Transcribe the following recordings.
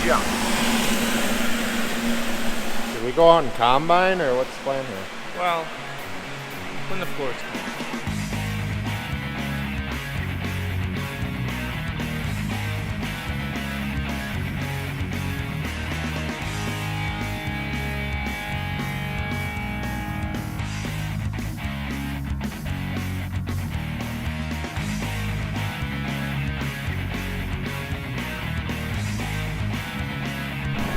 junk. Did we go out and combine, or what's the plan here? Well, when the floor's clean.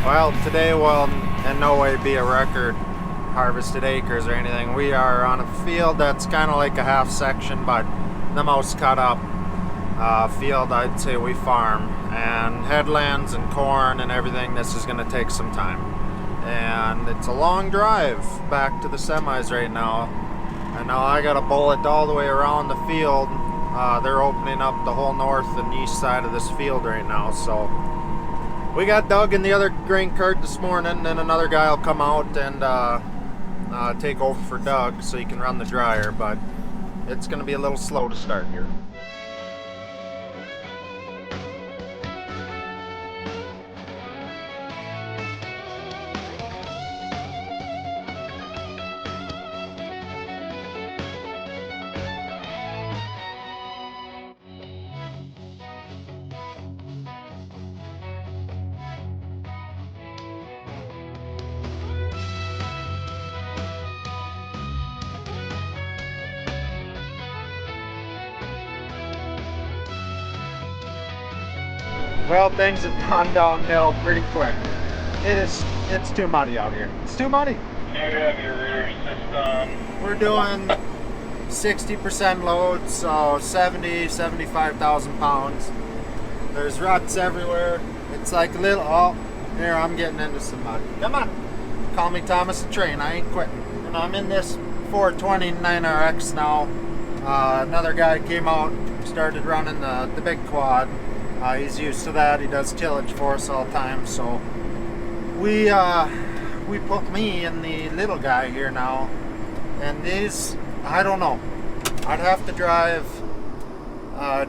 Well, today will in no way be a record harvested acres or anything. We are on a field that's kind of like a half section, but the most cut up field I'd say we farm. And headlands and corn and everything, this is going to take some time. And it's a long drive back to the semis right now. And now I got to bullet all the way around the field. They're opening up the whole north and east side of this field right now, so we got Doug in the other grain cart this morning, and another guy will come out and take over for Doug so he can run the dryer, but it's going to be a little slow to start here. Well, things have gone downhill pretty quick. It's too muddy out here. It's too muddy. We're doing 60% load, so 75,000 pounds. There's ruts everywhere. It's like a little, oh, here I'm getting into some mud. Come on, call me Thomas the Train, I ain't quitting. And I'm in this 420 9RX now. Another guy came out, started running the big quad. He's used to that. He does tillage for us all the time. So we put me and the little guy here now. And these, I don't know. I'd have to drive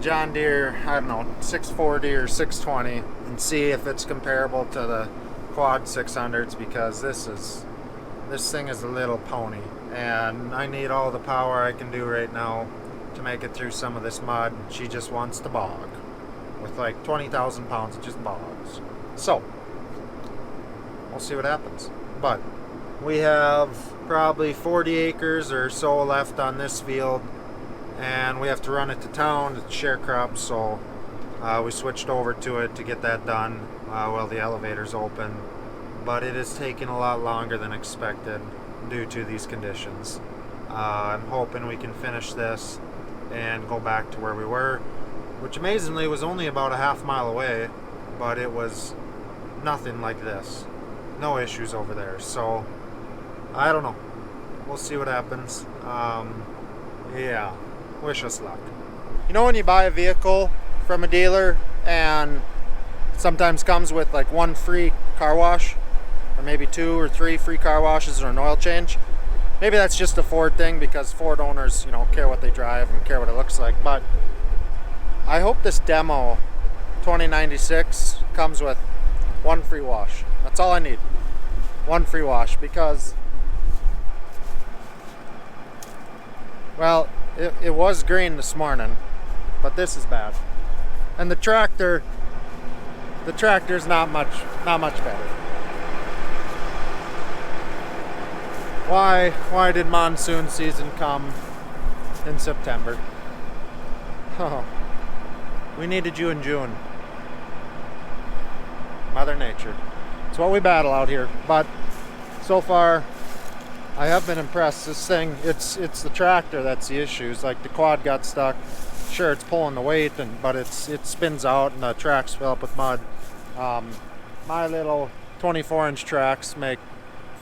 John Deere, I don't know, 640 or 620 and see if it's comparable to the quad 600s, because this thing is a little pony, and I need all the power I can do right now to make it through some of this mud. She just wants to bog. With like 20,000 pounds, it just bogs. So, we'll see what happens. But we have probably 40 acres or so left on this field, and we have to run it to town to share crops, so we switched over to it to get that done while the elevator's open. But it is taking a lot longer than expected due to these conditions. I'm hoping we can finish this and go back to where we were, which amazingly was only about a half mile away, but it was nothing like this. No issues over there. So, I don't know. We'll see what happens. Yeah, wish us luck. You know when you buy a vehicle from a dealer and sometimes comes with like one free car wash, or maybe 2 or 3 free car washes or an oil change? Maybe that's just a Ford thing, because Ford owners, care what they drive and care what it looks like, but I hope this demo 2096 comes with 1 free wash. That's all I need. 1 free wash, because, well, it was green this morning, but this is bad. And the tractor's not much better. Why did monsoon season come in September? Oh. We needed you in June. Mother Nature. It's what we battle out here. But so far, I have been impressed. This thing, it's the tractor that's the issue. It's like the quad got stuck. Sure, it's pulling the weight, but it spins out and the tracks fill up with mud. My little 24-inch tracks make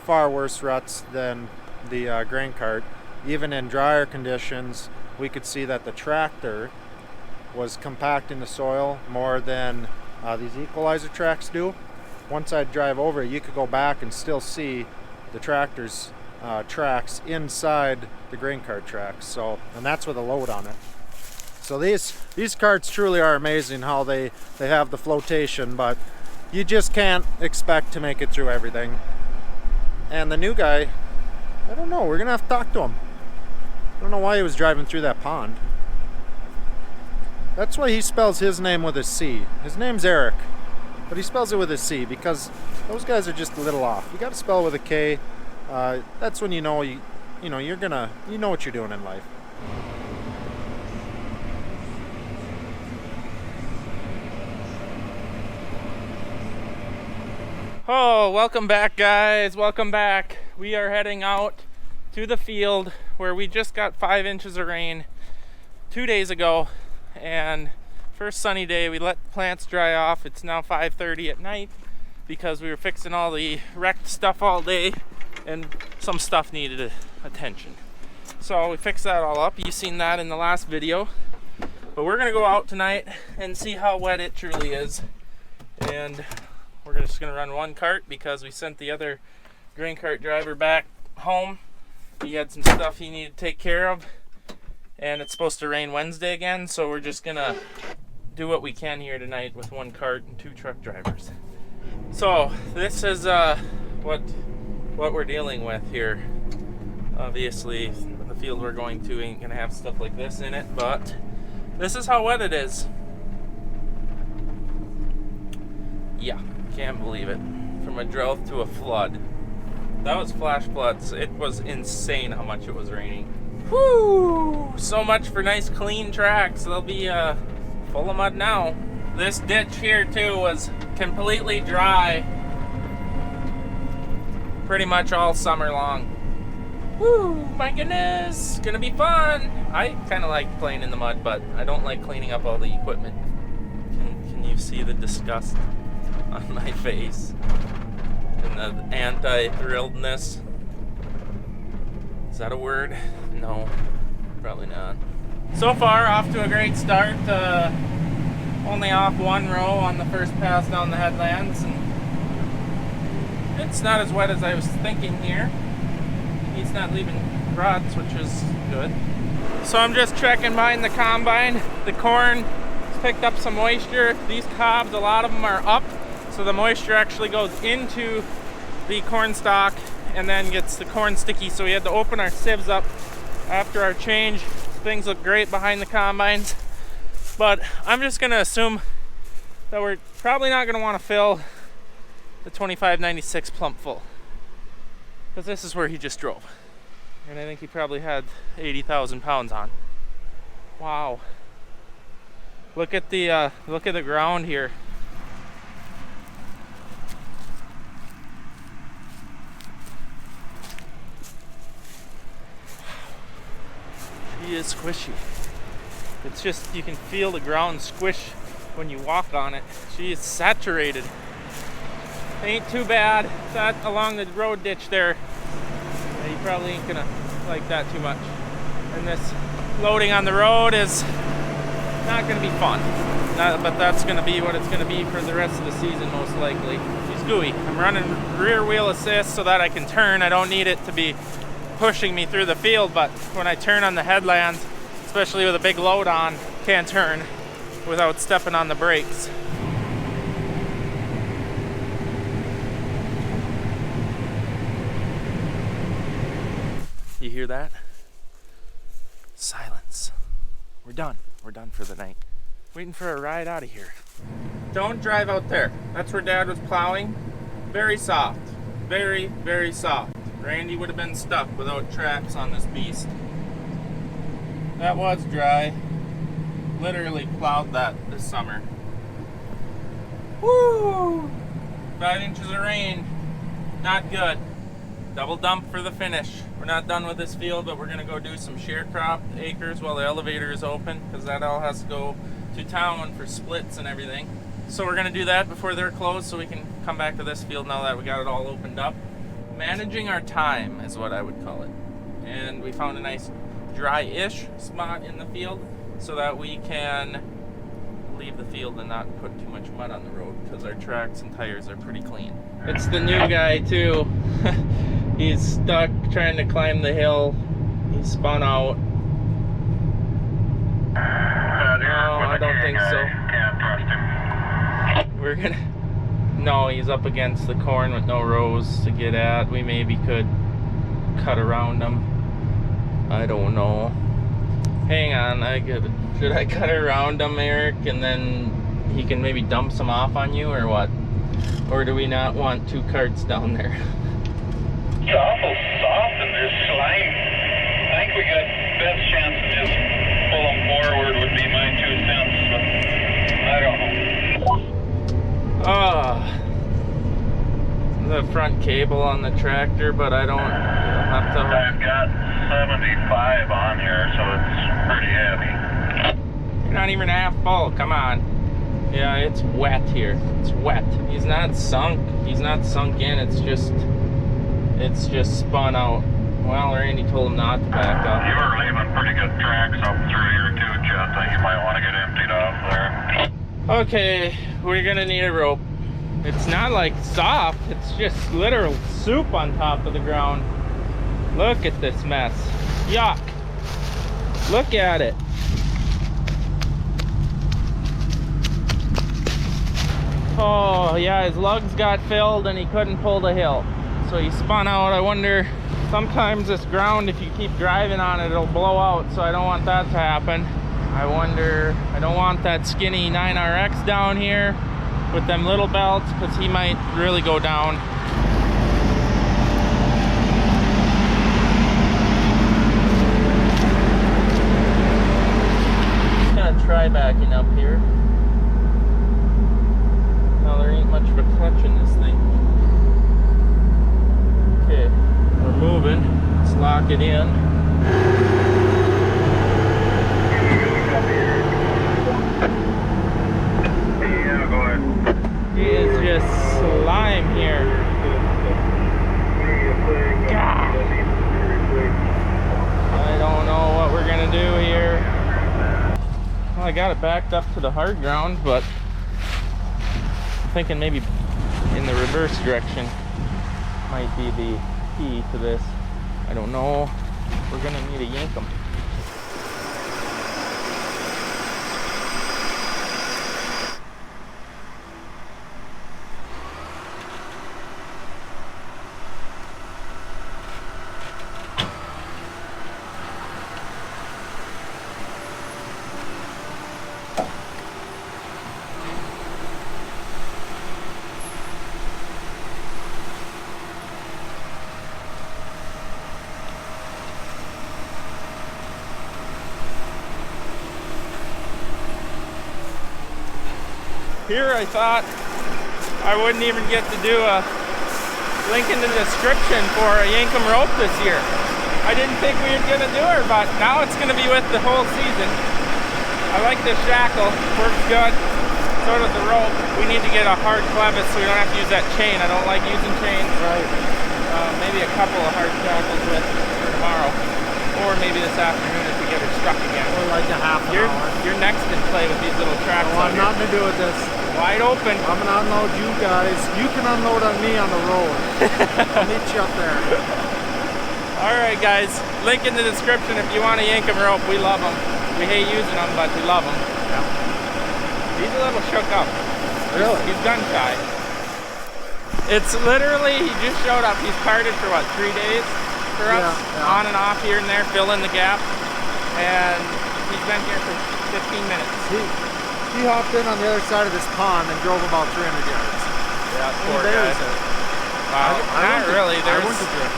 far worse ruts than the grain cart. Even in drier conditions, we could see that the tractor was compacting the soil more than these equalizer tracks do. Once I drive over it, you could go back and still see the tractor's tracks inside the grain cart tracks. So, and that's with a load on it. So these carts truly are amazing how they have the flotation, but you just can't expect to make it through everything. And the new guy, I don't know, we're gonna have to talk to him. I don't know why he was driving through that pond. That's why he spells his name with a C. His name's Eric, but he spells it with a C because those guys are just a little off. You gotta spell it with a K. That's when you know you know what you're doing in life. Oh, welcome back, guys. Welcome back. We are heading out to the field where we just got 5 inches of rain 2 days ago, and first sunny day. We let plants dry off. It's now 5:30 at night because we were fixing all the wrecked stuff all day, and some stuff needed attention. So we fixed that all up. You've seen that in the last video. But we're gonna go out tonight and see how wet it truly is. And we're just gonna run one cart because we sent the other grain cart driver back home. He had some stuff he needed to take care of, and it's supposed to rain Wednesday again, so we're just gonna do what we can here tonight with one cart and 2 truck drivers. So this is what we're dealing with here. Obviously the field we're going to ain't gonna have stuff like this in it, but this is how wet it is. Yeah, can't believe it. From a drought to a flood. That was flash floods. It was insane how much it was raining. Whoo! So much for nice clean tracks. They'll be full of mud now. This ditch here too was completely dry pretty much all summer long. Woo! My goodness! Gonna be fun! I kind of like playing in the mud, but I don't like cleaning up all the equipment. Can you see the disgust on my face? And the anti-thrilledness. Is that a word? No, probably not. So far, off to a great start. Only off 1 row on the first pass down the headlands, and it's not as wet as I was thinking here. He's not leaving ruts, which is good. So I'm just checking behind the combine. The corn has picked up some moisture. These cobs, a lot of them are up, so the moisture actually goes into the corn stalk and then gets the corn sticky. So we had to open our sieves up after our change. Things look great behind the combines, but I'm just gonna assume that we're probably not gonna want to fill the 2596 plump full, because this is where he just drove, and I think he probably had 80,000 pounds on. Wow! Look at the ground here. She is squishy. It's just, you can feel the ground squish when you walk on it. She is saturated. Ain't too bad. That along the road ditch there, you probably ain't gonna like that too much. And this loading on the road is not gonna be fun. But that's gonna be what it's gonna be for the rest of the season, most likely. She's gooey. I'm running rear wheel assist so that I can turn. I don't need it to be pushing me through the field, but when I turn on the headlands, especially with a big load on, can't turn without stepping on the brakes. You hear that? Silence. We're done. We're done for the night. Waiting for a ride out of here. Don't drive out there. That's where Dad was plowing. Very soft. Very, very soft. Randy would have been stuck without tracks on this beast. That was dry. Literally plowed that this summer. Woo! 5 inches of rain. Not good. Double dump for the finish. We're not done with this field, but we're gonna go do some sharecropped acres while the elevator is open, because that all has to go to town for splits and everything. So we're gonna do that before they're closed so we can come back to this field now that we got it all opened up. Managing our time is what I would call it. And we found a nice dry-ish spot in the field so that we can leave the field and not put too much mud on the road, because our tracks and tires are pretty clean. It's the new guy too. He's stuck trying to climb the hill. He spun out. No, I don't think so. We're gonna No, he's up against the corn with no rows to get at. We maybe could cut around him. I don't know. Hang on, should I cut around him, Eric, and then he can maybe dump some off on you, or what? Or do we not want 2 carts down there? It's awful soft and there's slime. I think we got best chance of just pull them forward would be my 2 cents, but I don't know. The front cable on the tractor, but I don't have to. I've got 75 on here, so it's pretty heavy. You're not even half full, come on. Yeah, it's wet here. It's wet. He's not sunk. He's not sunk in. It's just spun out. Well, Randy told him not to back up. You were leaving pretty good tracks up through here too, Chet. I think you might want to get emptied off there. Okay, we're gonna need a rope. It's not like soft. It's just literal soup on top of the ground. Look at this mess. Yuck. Look at it. Oh yeah, his lugs got filled and he couldn't pull the hill, so he spun out. I wonder, sometimes this ground, if you keep driving on it, it'll blow out, so I don't want that to happen. I wonder, I don't want that skinny 9RX down here with them little belts, because he might really go down. Just gonna try backing up here. There ain't much of a clutch in this thing. Okay, we're moving. Let's lock it in. Yeah, go ahead. It is just slime here. God. I don't know what we're gonna do here. Well, I got it backed up to the hard ground, but thinking maybe in the reverse direction might be the key to this. I don't know. We're gonna need to yank them. Here I thought I wouldn't even get to do a link in the description for a Yankum rope this year. I didn't think we were gonna do her, but now it's gonna be with the whole season. I like this shackle, works good. So does the rope. We need to get a hard clevis so we don't have to use that chain. I don't like using chains. Right. Maybe a couple of hard shackles with for tomorrow. Or maybe this afternoon if we get her stuck again. Or like a half an hour. You're next in play with these little tracks. I want nothing to do with this. Wide open. I'm gonna unload you guys. You can unload on me on the road. I'll meet you up there. Alright guys, link in the description if you want a Yankum rope. We love them. We hate using them, but we love them. Yeah. He's a little shook up. Really? He's gun shy. It's literally, he just showed up. He's parted for what, 3 days for us? Yeah. On and off here and there, fill in the gap. And he's been here for 15 minutes. He hopped in on the other side of this pond and drove about 300 yards. Yeah, poor guy. Wow, not really. I went to jail.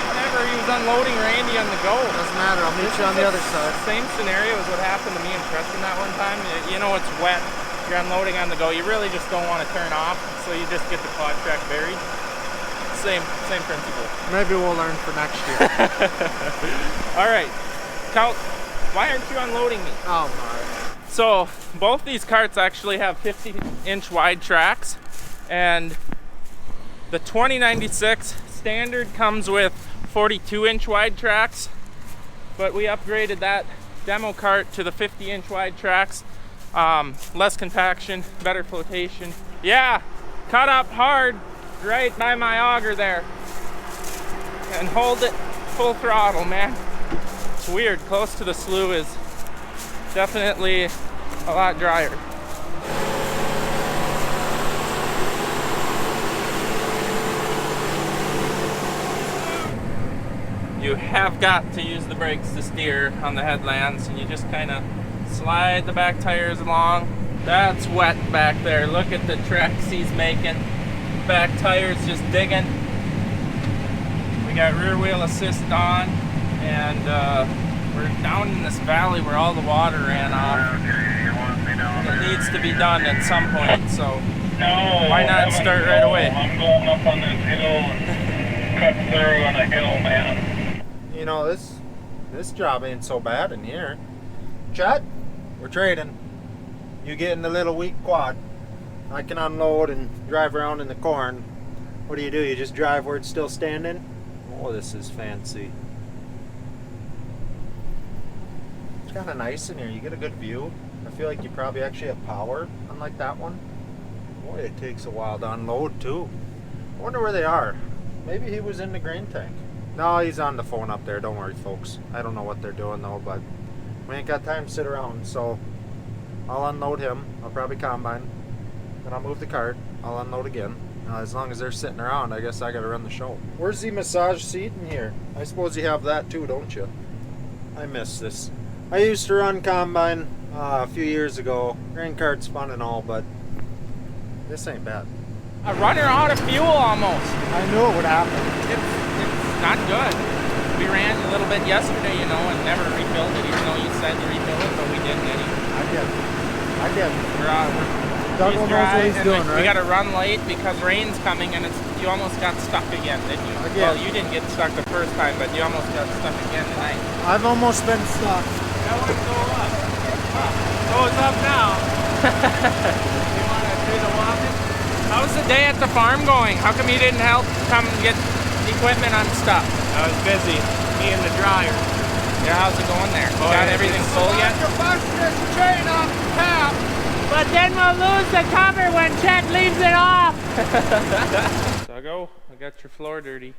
Whenever he was unloading Randy on the go. Doesn't matter, I'll meet you on the other side. Same scenario as what happened to me and Preston that one time. You know it's wet, you're unloading on the go. You really just don't want to turn off, so you just get the quad track buried. Same principle. Maybe we'll learn for next year. Alright, Cout, why aren't you unloading me? Oh my. So both these carts actually have 50-inch wide tracks, and the 2096 standard comes with 42-inch wide tracks, but we upgraded that demo cart to the 50-inch wide tracks. Less compaction, better flotation. Yeah, cut up hard right by my auger there and hold it full throttle, man. It's weird, close to the slough is definitely a lot drier. you have got to use the brakes to steer on the headlands, and you just kind of slide the back tires along. That's wet back there. Look at the tracks he's making. Back tires just digging. We got rear wheel assist on, and we're down in this valley where all the water ran off. It needs to be done at some point, so why not start right away? I'm going up on this hill and cut through on a hill, man. You know, this job ain't so bad in here. Chet, we're trading. You get in the little weak quad. I can unload and drive around in the corn. What do? You just drive where it's still standing? Oh, this is fancy. It's kind of nice in here. You get a good view. I feel like you probably actually have power, unlike that one. Boy, it takes a while to unload too. I wonder where they are. Maybe he was in the grain tank. No, he's on the phone up there. Don't worry, folks. I don't know what they're doing though, but we ain't got time to sit around, so I'll unload him. I'll probably combine. Then I'll move the cart. I'll unload again. As long as they're sitting around, I guess I gotta run the show. Where's the massage seat in here? I suppose you have that too, don't you? I miss this. I used to run combine a few years ago. Grain cart's fun and all, but this ain't bad. A runner out of fuel almost. I knew it would happen. It's not good. We ran a little bit yesterday, you know, and never refilled it, even though you said to refill it, but we didn't any. I did. We're Doug knows what he's doing, right? We got to run late because rain's coming, and you almost got stuck again, didn't you? Again. Well, you didn't get stuck the first time, but you almost got stuck again tonight. I've almost been stuck. That one go up. Goes up now. You want to do the walking? How's the day at the farm going? How come you didn't help come get equipment unstuck? I was busy. Me and the dryer. Yeah, how's it going there? You got everything full yet? But then we'll lose the cover when Chet leaves it off. Duggo, I got your floor dirty.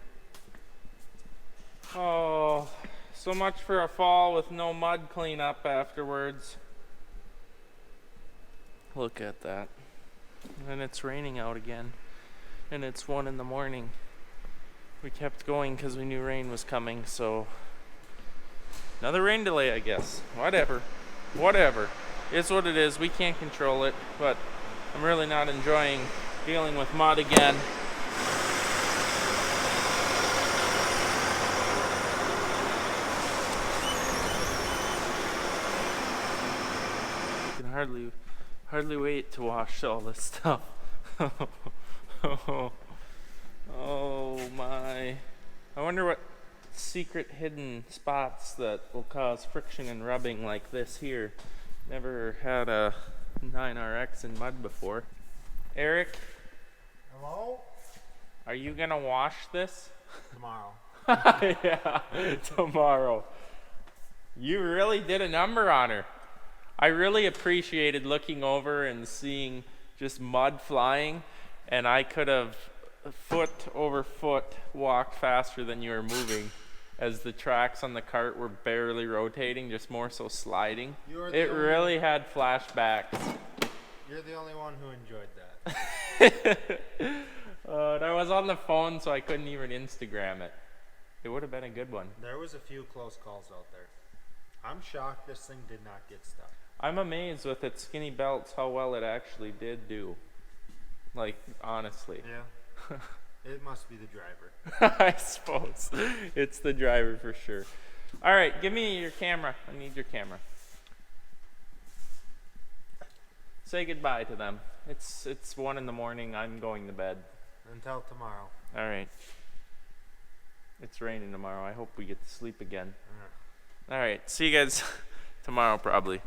Oh, so much for a fall with no mud cleanup afterwards. Look at that. And it's raining out again. And it's 1 in the morning. We kept going because we knew rain was coming, so another rain delay, I guess. Whatever. It's what it is. We can't control it, but I'm really not enjoying dealing with mud again. I can hardly wait to wash all this stuff. Oh my. I wonder what secret hidden spots that will cause friction and rubbing like this here. Never had a 9RX in mud before. Eric? Hello? Are you gonna wash this? Tomorrow. Yeah, tomorrow. You really did a number on her. I really appreciated looking over and seeing just mud flying, and I could have foot over foot walked faster than you were moving, as the tracks on the cart were barely rotating, just more so sliding. It really had flashbacks. You're the only one who enjoyed that. And I was on the phone, so I couldn't even Instagram it. It would have been a good one. There was a few close calls out there. I'm shocked this thing did not get stuck. I'm amazed with its skinny belts how well it actually did do. Like, honestly. Yeah. It must be the driver. I suppose. It's the driver for sure. All right, give me your camera. I need your camera. Say goodbye to them. It's 1 in the morning. I'm going to bed. Until tomorrow. All right. It's raining tomorrow. I hope we get to sleep again. All right. See you guys tomorrow probably.